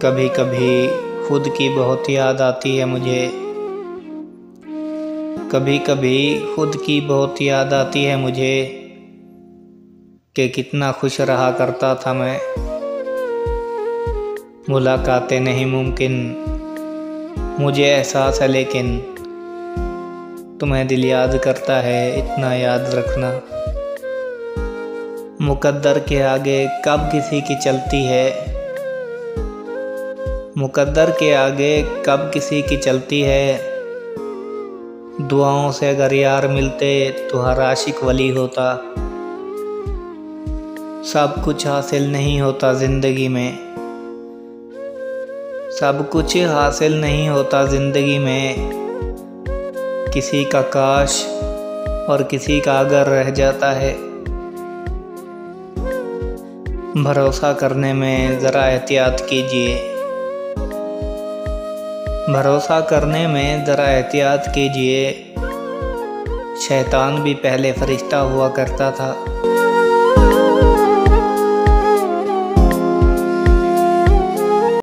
कभी कभी खुद की बहुत याद आती है मुझे। कभी कभी खुद की बहुत याद आती है मुझे कि कितना खुश रहा करता था मैं। मुलाकातें नहीं मुमकिन, मुझे एहसास है, लेकिन तुम्हें दिल याद करता है, इतना याद रखना। मुकद्दर के आगे कब किसी की चलती है, मुकद्दर के आगे कब किसी की चलती है। दुआओं से अगर यार मिलते तो हर आशिक वली होता। सब कुछ हासिल नहीं होता जिंदगी में, सब कुछ हासिल नहीं होता जिंदगी में। किसी का काश और किसी का अगर रह जाता है। भरोसा करने में ज़रा एहतियात कीजिए, भरोसा करने में ज़रा एहतियात कीजिए। शैतान भी पहले फरिश्ता हुआ करता था।